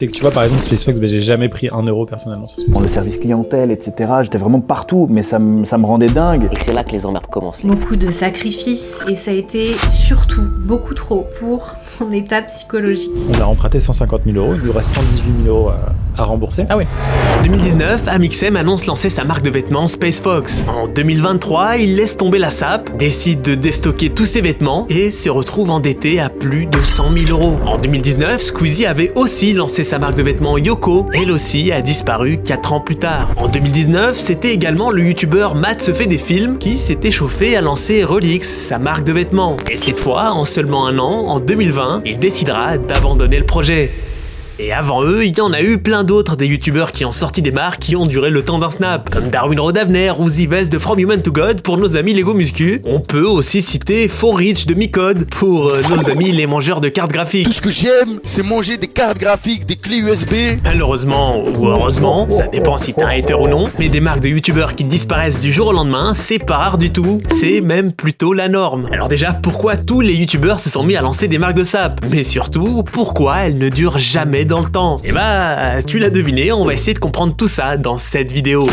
C'est que tu vois, par exemple, SpaceFox, j'ai jamais pris 1 euro personnellement sur SpaceFox. Bon, le service clientèle, etc., j'étais vraiment partout, mais ça me rendait dingue. Et c'est là que les emmerdes commencent. Beaucoup de sacrifices, et ça a été surtout beaucoup trop pour mon état psychologique. On a emprunté 150 000 euros, il nous reste 118 000 euros à rembourser. Ah oui. En 2019, Amixem annonce lancer sa marque de vêtements SpaceFox. En 2023, il laisse tomber la SAP, décide de déstocker tous ses vêtements et se retrouve endetté à plus de 100 000 euros. En 2019, Squeezie avait aussi lancé sa marque de vêtements Yoko. Elle aussi a disparu 4 ans plus tard. En 2019, c'était également le youtubeur Matt se fait des films qui s'était chauffé à lancer Relix, sa marque de vêtements. Et cette fois, en seulement un an, en 2020, il décidera d'abandonner le projet. Et avant eux, il y en a eu plein d'autres des youtubeurs qui ont sorti des marques qui ont duré le temps d'un snap, comme Darwin Rodavner ou Zivest de From Human to God pour nos amis Lego Muscu. On peut aussi citer Forrich de Micode pour nos amis les mangeurs de cartes graphiques. Tout ce que j'aime, c'est manger des cartes graphiques, des clés USB. Malheureusement ou heureusement, ça dépend si t'es un hater ou non, mais des marques de youtubeurs qui disparaissent du jour au lendemain, c'est pas rare du tout, c'est même plutôt la norme. Alors déjà, pourquoi tous les youtubeurs se sont mis à lancer des marques de sap? Mais surtout, pourquoi elles ne durent jamais dans le temps? Et bah, tu l'as deviné, on va essayer de comprendre tout ça dans cette vidéo.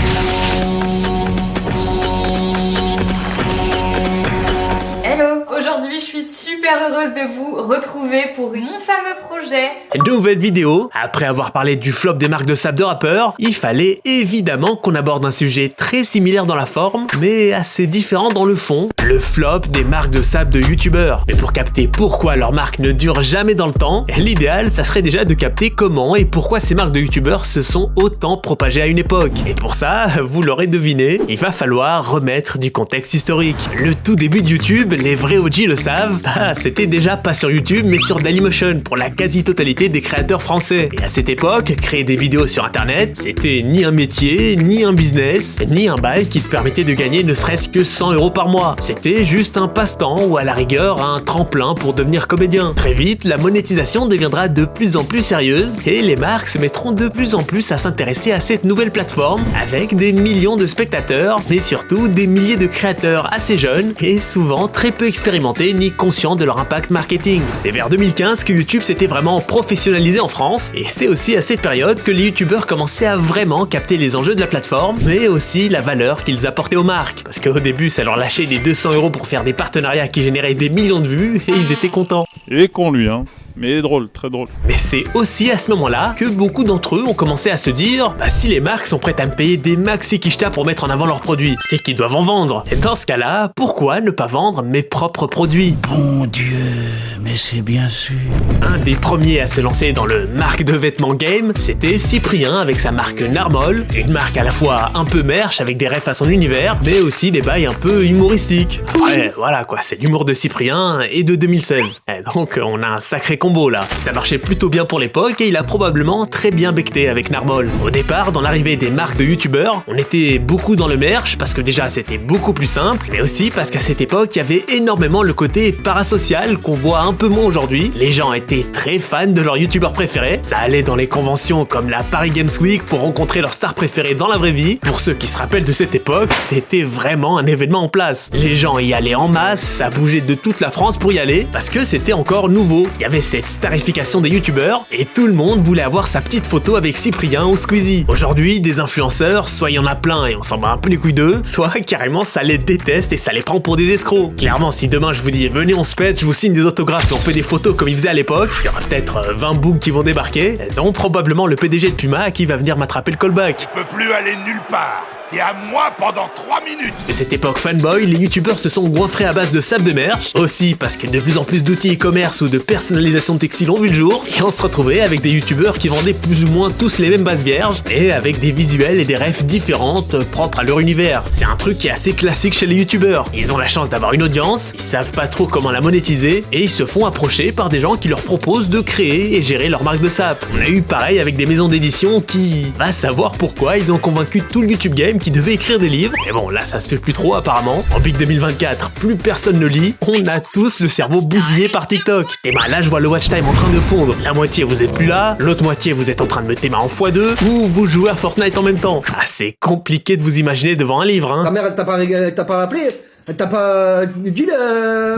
Hello, aujourd'hui je suis super heureuse de vous retrouver pour mon fameux projet. Nouvelle vidéo. Après avoir parlé du flop des marques de sap de rappeurs, il fallait évidemment qu'on aborde un sujet très similaire dans la forme, mais assez différent dans le fond, le flop des marques de sap de youtubeurs. Mais pour capter pourquoi leurs marques ne durent jamais dans le temps, l'idéal, ça serait déjà de capter comment et pourquoi ces marques de youtubeurs se sont autant propagées à une époque. Et pour ça, vous l'aurez deviné, il va falloir remettre du contexte historique. Le tout début de YouTube, les vrais OG le savent, c'était déjà pas sur YouTube mais sur Dailymotion pour la quasi-totalité des créateurs français. Et à cette époque, créer des vidéos sur internet, c'était ni un métier, ni un business, ni un bail qui te permettait de gagner ne serait-ce que 100 euros par mois. C'était juste un passe-temps ou à la rigueur un tremplin pour devenir comédien. Très vite, la monétisation deviendra de plus en plus sérieuse et les marques se mettront de plus en plus à s'intéresser à cette nouvelle plateforme avec des millions de spectateurs, mais surtout des milliers de créateurs assez jeunes et souvent très peu expérimentés ni conscients de leur impact marketing. C'est vers 2015 que YouTube s'était vraiment professionnalisé en France et c'est aussi à cette période que les youtubeurs commençaient à vraiment capter les enjeux de la plateforme, mais aussi la valeur qu'ils apportaient aux marques. Parce qu'au début, ça leur lâchait des 200 euros pour faire des partenariats qui généraient des millions de vues et ils étaient contents. Il est con lui, hein. Mais il est drôle, très drôle. Mais c'est aussi à ce moment-là que beaucoup d'entre eux ont commencé à se dire si les marques sont prêtes à me payer des maxi quicheta pour mettre en avant leurs produits, c'est qu'ils doivent en vendre. Et dans ce cas-là, pourquoi ne pas vendre mes propres produits? Bon Dieu, mais c'est bien sûr. Un des premiers à se lancer dans le marque de vêtements game, c'était Cyprien avec sa marque Narmol, une marque à la fois un peu merch avec des refs à son univers, mais aussi des bails un peu humoristiques. Ouais, voilà quoi, c'est l'humour de Cyprien et de 2016. Et donc on a un sacré combo là. Ça marchait plutôt bien pour l'époque et il a probablement très bien becté avec Narmol. Au départ, dans l'arrivée des marques de youtubeurs, on était beaucoup dans le merch parce que déjà c'était beaucoup plus simple, mais aussi parce qu'à cette époque, il y avait énormément le côté parasocial qu'on voit un peu moins aujourd'hui. Les gens étaient très fans de leur youtubeur préféré. Ça allait dans les conventions comme la Paris Games Week pour rencontrer leur star préférée dans la vraie vie. Pour ceux qui se rappellent de cette époque, c'était vraiment un événement en place. Les gens y allaient en masse, ça bougeait de toute la France pour y aller parce que c'était encore nouveau. Il y avait cette starification des youtubeurs et tout le monde voulait avoir sa petite photo avec Cyprien ou Squeezie. Aujourd'hui, des influenceurs, soit il y en a plein et on s'en bat un peu les couilles d'eux, soit carrément ça les déteste et ça les prend pour des escrocs. Clairement, si demain je vous dis venez on se pète, je vous signe des autographes et on fait des photos comme ils faisaient à l'époque, il y aura peut-être 20 books qui vont débarquer, dont probablement le PDG de Puma qui va venir m'attraper le callback. Je peux plus aller nulle part. T'es à moi pendant 3 minutes. De cette époque fanboy, les youtubeurs se sont goinfrés à base de sap de merch, aussi parce que de plus en plus d'outils e-commerce ou de personnalisation de textile ont vu le jour, et on se retrouvait avec des youtubeurs qui vendaient plus ou moins tous les mêmes bases vierges, et avec des visuels et des refs différentes propres à leur univers. C'est un truc qui est assez classique chez les youtubeurs. Ils ont la chance d'avoir une audience, ils savent pas trop comment la monétiser, et ils se font approcher par des gens qui leur proposent de créer et gérer leur marque de sap. On a eu pareil avec des maisons d'édition qui... va savoir pourquoi ils ont convaincu tout le YouTube game qui devait écrire des livres. Mais bon, là, ça se fait plus trop apparemment. En Big 2024, plus personne ne lit. On a tous le cerveau bousillé par TikTok. Et bah là, je vois le watch time en train de fondre. La moitié, vous êtes plus là. L'autre moitié, vous êtes en train de me téma en x2. Ou vous jouez à Fortnite en même temps. Ah, c'est compliqué de vous imaginer devant un livre, hein. Ta mère, elle t'a pas appelé? T'as pas dit de...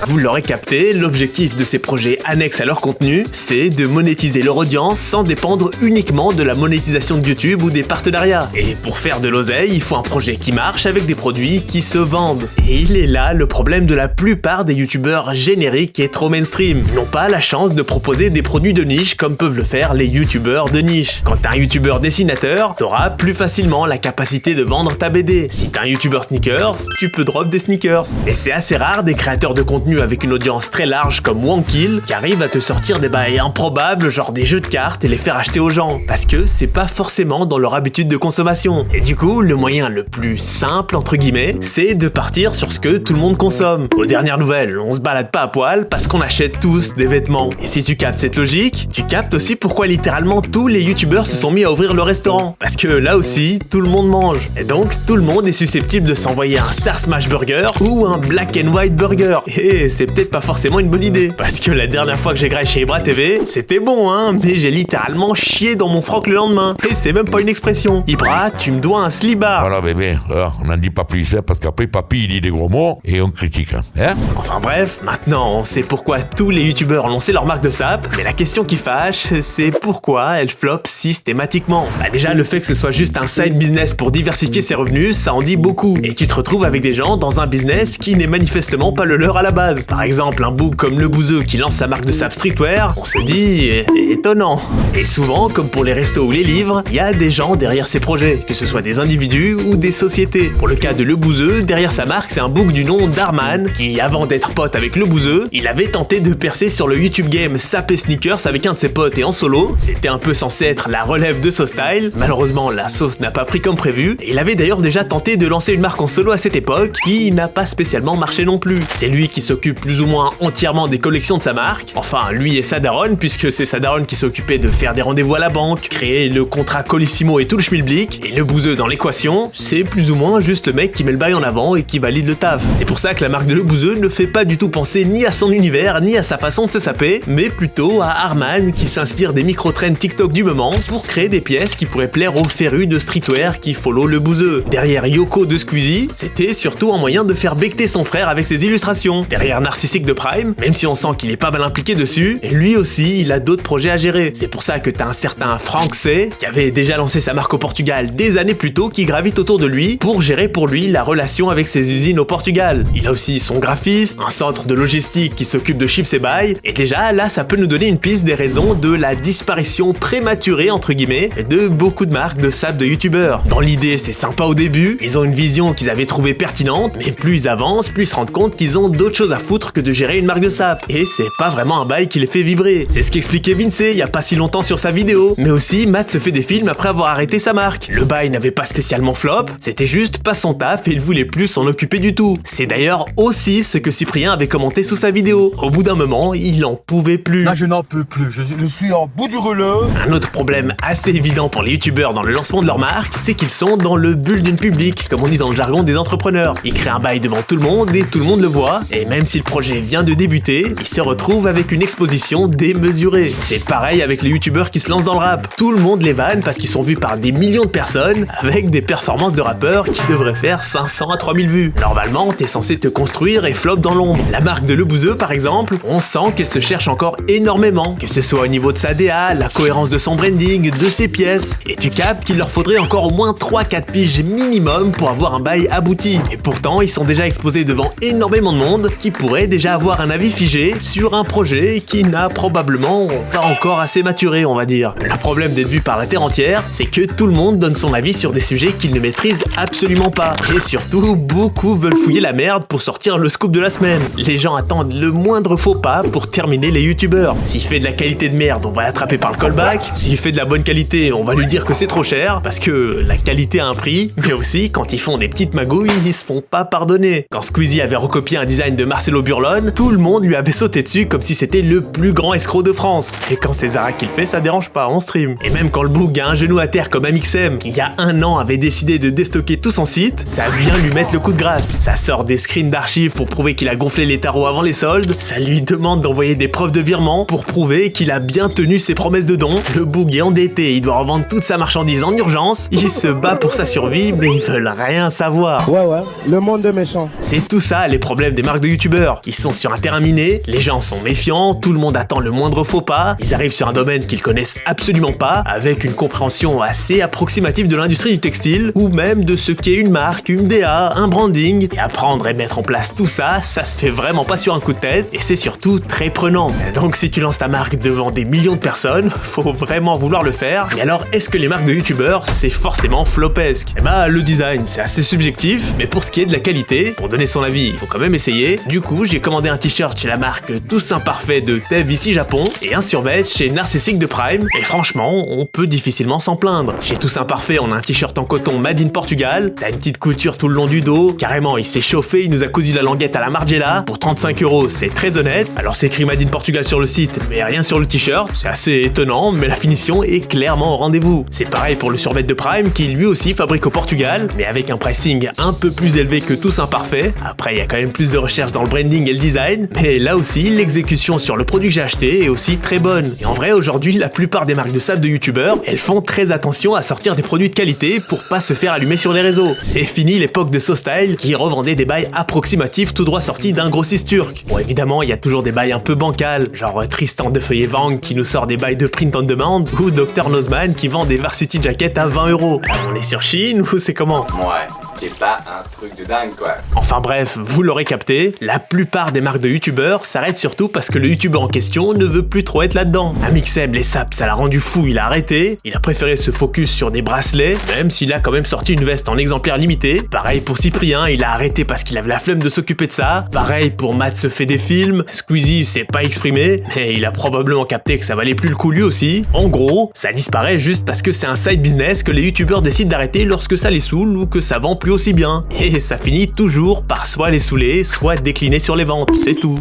Vous l'aurez capté, l'objectif de ces projets annexes à leur contenu, c'est de monétiser leur audience sans dépendre uniquement de la monétisation de YouTube ou des partenariats. Et pour faire de l'oseille, il faut un projet qui marche avec des produits qui se vendent. Et il est là le problème de la plupart des youtubeurs génériques et trop mainstream. Ils n'ont pas la chance de proposer des produits de niche comme peuvent le faire les youtubeurs de niche. Quand t'es un youtubeur dessinateur, t'auras plus facilement la capacité de vendre ta BD. Si t'es un youtubeur sneakers, tu peux drop des sneakers. Et c'est assez rare des créateurs de contenu avec une audience très large comme Wonkill qui arrivent à te sortir des bails improbables genre des jeux de cartes et les faire acheter aux gens. Parce que c'est pas forcément dans leur habitude de consommation. Et du coup, le moyen le plus simple entre guillemets, c'est de partir sur ce que tout le monde consomme. Aux dernières nouvelles, on se balade pas à poil parce qu'on achète tous des vêtements. Et si tu captes cette logique, tu captes aussi pourquoi littéralement tous les youtubeurs se sont mis à ouvrir le restaurant. Parce que là aussi, tout le monde mange. Et donc, tout le monde est susceptible de s'envoyer un Star Smash Burger ou un Black and White Burger. Et c'est peut-être pas forcément une bonne idée. Parce que la dernière fois que j'ai graillé chez Ibra TV, c'était bon hein, mais j'ai littéralement chié dans mon froc le lendemain. Et c'est même pas une expression. Ibra, tu me dois un slibard. Voilà bébé, on n'en dit pas plus, hein, parce qu'après papy il dit des gros mots et on critique. Hein. Enfin bref, maintenant on sait pourquoi tous les youtubeurs ont lancé leur marque de sap, mais la question qui fâche, c'est pourquoi elle flop systématiquement. Bah déjà le fait que ce soit juste un side business pour diversifier ses revenus, ça en dit beaucoup. Et tu te retrouves avec des gens dans un business qui n'est manifestement pas le leur à la base. Par exemple un boug comme Le Bouzeux qui lance sa marque de sap streetwear, on se dit étonnant. Et souvent, comme pour les restos ou les livres, il y a des gens derrière ces projets, que ce soit des individus ou des sociétés. Pour le cas de Le Bouzeux, derrière sa marque, c'est un boug du nom d'Arman qui, avant d'être pote avec Le Bouzeux, il avait tenté de percer sur le YouTube game Sap et Sneakers avec un de ses potes et en solo. C'était un peu censé être la relève de SoStyle. Malheureusement, la sauce n'a pas pris comme prévu. Et il avait d'ailleurs déjà tenté de lancer une marque en solo à cette époque qui n'a pas spécialement marché non plus. C'est lui qui s'occupe plus ou moins entièrement des collections de sa marque. Enfin, lui et sa daronne, puisque c'est sa daronne qui s'occupait de faire des rendez-vous à la banque, créer le contrat Colissimo et tout le schmilblick. Et Le Bouzeux dans l'équation, c'est plus ou moins juste le mec qui met le bail en avant et qui valide le taf. C'est pour ça que la marque de Le Bouzeux ne fait pas du tout penser ni à son univers, ni à sa façon de se saper, mais plutôt à Arman qui s'inspire des micro-trends TikTok du moment pour créer des pièces qui pourraient plaire aux férus de streetwear qui follow Le Bouzeux. Derrière Yoko de Squeezie, c'était surtout un moyen de faire becter son frère avec ses illustrations. Derrière Narcissique de Prime, même si on sent qu'il est pas mal impliqué dessus, lui aussi il a d'autres projets à gérer. C'est pour ça que t'as un certain Franck C, qui avait déjà lancé sa marque au Portugal des années plus tôt, qui gravite autour de lui pour gérer pour lui la relation avec ses usines au Portugal. Il a aussi son graphiste, un centre de logistique qui s'occupe de chips et bails, et déjà là ça peut nous donner une piste des raisons de la disparition prématurée entre guillemets de beaucoup de marques de sap de youtubeurs. Dans l'idée c'est sympa au début, ils ont une vision qu'ils avaient trouvée pertinente, mais plus ils avancent, plus ils se rendent compte qu'ils ont d'autres choses à foutre que de gérer une marque de sap. Et c'est pas vraiment un bail qui les fait vibrer. C'est ce qu'expliquait Vince il y a pas si longtemps sur sa vidéo. Mais aussi, Matt se fait des films après avoir arrêté sa marque. Le bail n'avait pas spécialement flop, c'était juste pas son taf et il voulait plus s'en occuper du tout. C'est d'ailleurs aussi ce que Cyprien avait commenté sous sa vidéo. Au bout d'un moment, il en pouvait plus. Là je n'en peux plus, je suis en bout du rouleau. Un autre problème assez évident pour les youtubeurs dans le lancement de leur marque, c'est qu'ils sont dans le bulle d'une public, comme on dit dans le jargon des entrepreneurs. Ils créent un bail devant tout le monde et tout le monde le voit, et même si le projet vient de débuter, ils se retrouvent avec une exposition démesurée. C'est pareil avec les youtubeurs qui se lancent dans le rap. Tout le monde les vanne parce qu'ils sont vus par des millions de personnes avec des performances de rappeurs qui devraient faire 500 à 3000 vues. Normalement, t'es censé te construire et flop dans l'ombre. La marque de Le Bouzeux, par exemple, on sent qu'elle se cherche encore énormément, que ce soit au niveau de sa DA, la cohérence de son branding, de ses pièces, et tu captes qu'il leur faudrait encore au moins 3-4 piges minimum pour avoir un bail abouti. Et pourtant, ils sont déjà exposés devant énormément de monde qui pourrait déjà avoir un avis figé sur un projet qui n'a probablement pas encore assez maturé, on va dire. Le problème d'être vu par la terre entière, c'est que tout le monde donne son avis sur des sujets qu'ils ne maîtrisent absolument pas. Et surtout, beaucoup veulent fouiller la merde pour sortir le scoop de la semaine. Les gens attendent le moindre faux pas pour terminer les youtubeurs. S'il fait de la qualité de merde, on va l'attraper par le callback. S'il fait de la bonne qualité, on va lui dire que c'est trop cher, parce que la qualité a un prix. Mais aussi, quand ils font des petites magouilles, ils se font pas pardonner. Quand Squeezie avait recopié un design de Marcelo Burlone, tout le monde lui avait sauté dessus comme si c'était le plus grand escroc de France. Et quand c'est Zara qui le fait, ça dérange pas, on stream. Et même quand le boug a un genou à terre comme Amixem, qui il y a un an avait décidé de déstocker tout son site, ça vient lui mettre le coup de grâce. Ça sort des screens d'archives pour prouver qu'il a gonflé les tarots avant les soldes, ça lui demande d'envoyer des preuves de virement pour prouver qu'il a bien tenu ses promesses de dons. Le boug est endetté, il doit revendre toute sa marchandise en urgence, il se bat pour sa survie, mais ils veulent rien savoir. Ouais, le monde monde de méchants. C'est tout ça les problèmes des marques de youtubeurs. Ils sont sur un terrain miné, les gens sont méfiants, tout le monde attend le moindre faux pas, ils arrivent sur un domaine qu'ils connaissent absolument pas, avec une compréhension assez approximative de l'industrie du textile, ou même de ce qu'est une marque, une DA, un branding, et apprendre et mettre en place tout ça, ça se fait vraiment pas sur un coup de tête, et c'est surtout très prenant. Donc si tu lances ta marque devant des millions de personnes, faut vraiment vouloir le faire. Et alors, est-ce que les marques de youtubeurs, c'est forcément flopesque? Eh bah, le design, c'est assez subjectif, mais pour ce qui est de la qualité, pour donner son avis, il faut quand même essayer. Du coup, j'ai commandé un t-shirt chez la marque Tous Imparfaits de Tev ici Japon, et un survêt chez Narcissique de Prime, et franchement, on peut difficilement s'en plaindre. Chez Tous Imparfaits, on a un t-shirt en coton made in Portugal, t'as une petite couture tout le long du dos, carrément il s'est chauffé, il nous a cousu la languette à la Margiela, pour 35 €, c'est très honnête. Alors c'est écrit made in Portugal sur le site, mais rien sur le t-shirt, c'est assez étonnant, mais la finition est clairement au rendez-vous. C'est pareil pour le survêt de Prime, qui lui aussi fabrique au Portugal, mais avec un pricing un peu plus élevé que Tous Imparfaits. Après, il y a quand même plus de recherche dans le branding et le design, mais là aussi, l'exécution sur le produit que j'ai acheté est aussi très bonne. Et en vrai, aujourd'hui, la plupart des marques de sable de youtubeurs, elles font très attention à sortir des produits de qualité pour pas se faire allumer sur les réseaux. C'est fini l'époque de SoStyle qui revendait des bails approximatifs tout droit sortis d'un grossiste turc. Bon, évidemment, il y a toujours des bails un peu bancals, genre Tristan de Feuillet Vang qui nous sort des bails de print on demand, ou Dr Nozman qui vend des varsity jackets à 20 €. On est sur Chine ou c'est comment? Ouais, c'est pas un truc de dingue quoi. Enfin bref, vous l'aurez capté, la plupart des marques de youtubeurs s'arrêtent surtout parce que le youtubeur en question ne veut plus trop être là-dedans. Amixem, les saps, ça l'a rendu fou, il a arrêté, il a préféré se focus sur des bracelets, même s'il a quand même sorti une veste en exemplaire limité. Pareil pour Cyprien, il a arrêté parce qu'il avait la flemme de s'occuper de ça. Pareil pour Matt se fait des films, Squeezie s'est pas exprimé, mais il a probablement capté que ça valait plus le coup lui aussi. En gros, ça disparaît juste parce que c'est un side business que les youtubeurs décident d'arrêter lorsque ça les saoule ou que ça vend plus aussi bien. Et ça finit toujours par soit les saouler, soit décliner sur les ventes, c'est tout.